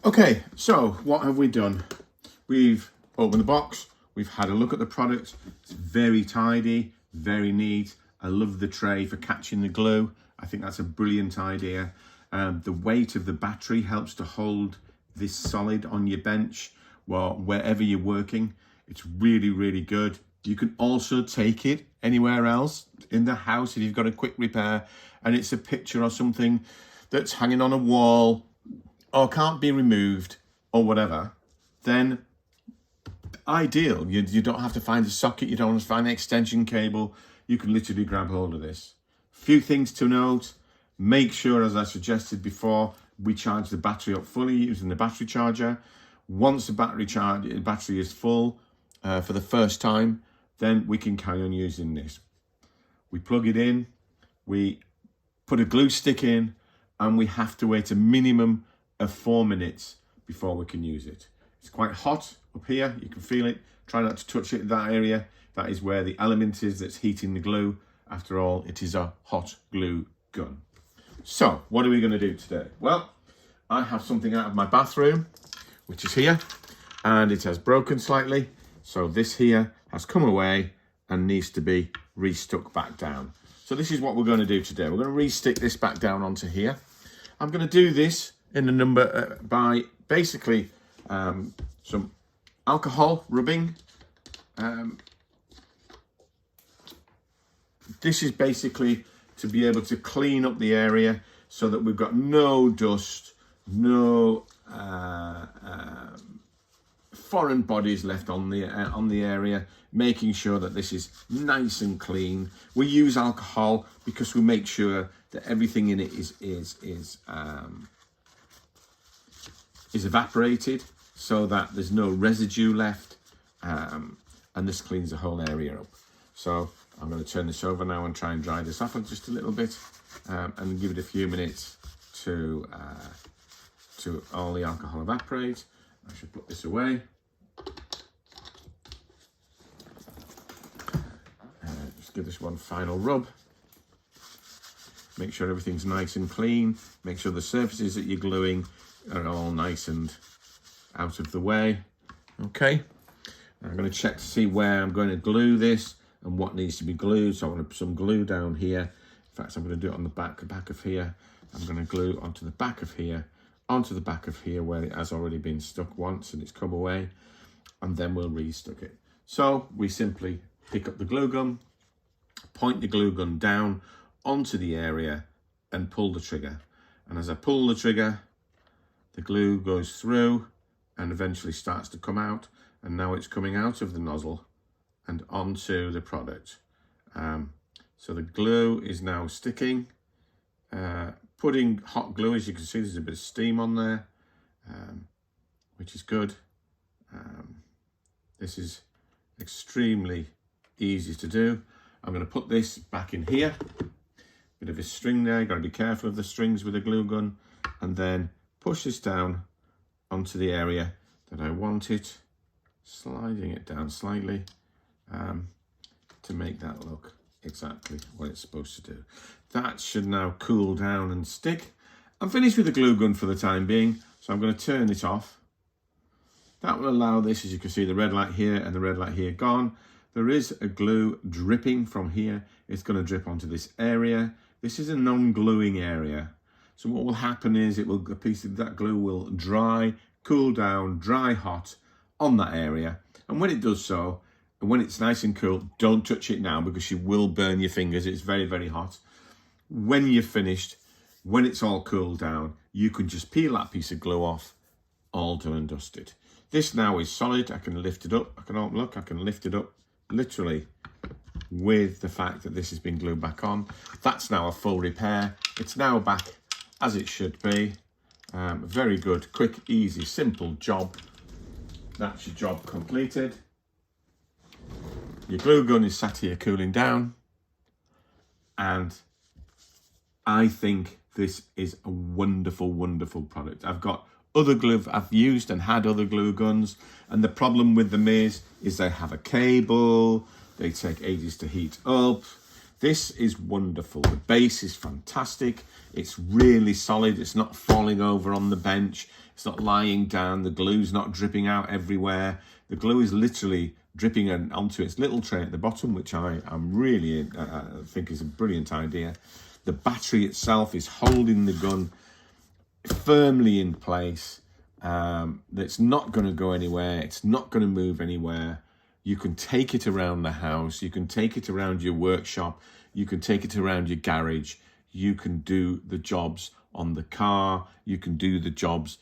Okay, so what have we done? We've opened the box, we've had a look at the product. It's very tidy, very neat. I love the tray for catching the glue. I think that's a brilliant idea. The weight of the battery helps to hold this solid on your bench or wherever you're working. It's really, really good. You can also take it anywhere else in the house if you've got a quick repair and it's a picture or something that's hanging on a wall or can't be removed or whatever, then ideal. You don't have to find a socket, you don't have to find an extension cable. You can literally grab hold of this. Few things to note. Make sure, as I suggested before, we charge the battery up fully using the battery charger. Once the battery is full for the first time, then we can carry on using this. We plug it in, we put a glue stick in, and we have to wait a minimum of 4 minutes before we can use it. It's quite hot up here, you can feel it. Try not to touch it in that area. That is where the element is that's heating the glue. After all, it is a hot glue gun. So, what are we going to do today? Well, I have something out of my bathroom, which is here, and it has broken slightly. So this here has come away and needs to be restuck back down. So this is what we're going to do today. We're going to re-stick this back down onto here. I'm going to do this in a number by basically some alcohol rubbing. This is basically to be able to clean up the area so that we've got no dust, no foreign bodies left on the area, making sure that this is nice and clean. We use alcohol because we make sure that everything in it is evaporated, so that there's no residue left, and this cleans the whole area up. So I'm going to turn this over now and try and dry this off just a little bit, and give it a few minutes to all the alcohol evaporate. I should put this away. Just give this one final rub. Make sure everything's nice and clean. Make sure the surfaces that you're gluing are all nice and out of the way. Okay. I'm going to check to see where I'm going to glue this and what needs to be glued. So I'm going to put some glue down here. In fact, I'm going to do it on the back of here. I'm going to glue onto the back of here, onto the back of here where it has already been stuck once and it's come away, and then we'll restuck it. So we simply pick up the glue gun, point the glue gun down onto the area and pull the trigger. And as I pull the trigger, the glue goes through and eventually starts to come out. And now it's coming out of the nozzle and onto the product. So the glue is now sticking. Putting hot glue, as you can see, there's a bit of steam on there, which is good. This is extremely easy to do. I'm going to put this back in here. Bit of a string there, got to be careful of the strings with a glue gun, and then push this down onto the area that I want it, sliding it down slightly to make that look exactly what it's supposed to do. That should now cool down and stick. I'm finished with the glue gun for the time being, so I'm going to turn it off. That will allow this, as you can see, the red light here and the red light here gone. There is a glue dripping from here. It's going to drip onto this area. This is a non-gluing area. So what will happen is a piece of that glue will dry, cool down, dry hot on that area. And when it does so, and when it's nice and cool, don't touch it now because you will burn your fingers. It's very, very hot. When you're finished, when it's all cooled down, you can just peel that piece of glue off, all done and dusted. This now is solid. I can lift it up. I can lift it up literally with the fact that this has been glued back on. That's now a full repair. It's now back as it should be. Very good, quick, easy, simple job. That's your job completed. Your glue gun is sat here cooling down, and I think this is a wonderful, wonderful product. I've used and had other glue guns, and the problem with them is they have a cable, they take ages to heat up. This is wonderful. The base is fantastic. It's really solid. It's not falling over on the bench. It's not lying down. The glue's not dripping out everywhere. The glue is literally dripping onto its little tray at the bottom, which I really think is a brilliant idea. The battery itself is holding the gun firmly in place. It's not going to go anywhere. It's not going to move anywhere. You can take it around the house. You can take it around your workshop. You can take it around your garage. You can do the jobs on the car. You can do the jobs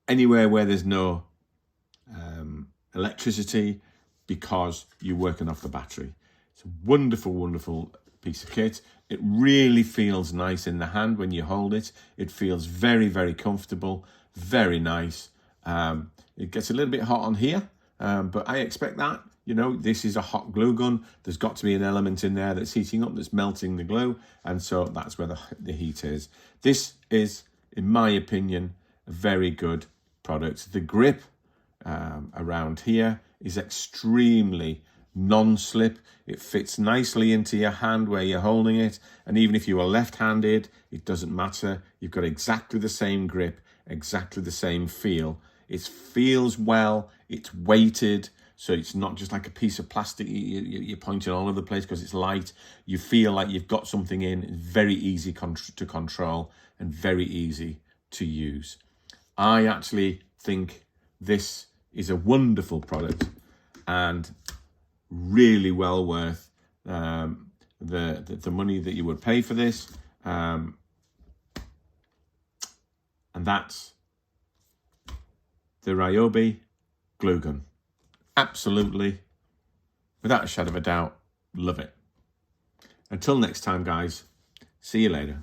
anywhere where there's no electricity, because you're working off the battery. It's a wonderful, wonderful piece of kit. It really feels nice in the hand when you hold it. It feels very, very comfortable, very nice. It gets a little bit hot on here, but I expect that. You know, this is a hot glue gun. There's got to be an element in there that's heating up, that's melting the glue, and so that's where the heat is. This is, in my opinion, a very good product. The grip around here is extremely non-slip. It fits nicely into your hand where you're holding it, and even if you are left-handed, it doesn't matter. You've got exactly the same grip, exactly the same feel. It feels well, it's weighted, so it's not just like a piece of plastic you're pointing all over the place because it's light. You feel like you've got something in. It's very easy to control and very easy to use. I actually think this is a wonderful product and really well worth the money that you would pay for this. And that's the RYOBI glue gun. Absolutely, without a shadow of a doubt, love it. Until next time, guys, see you later.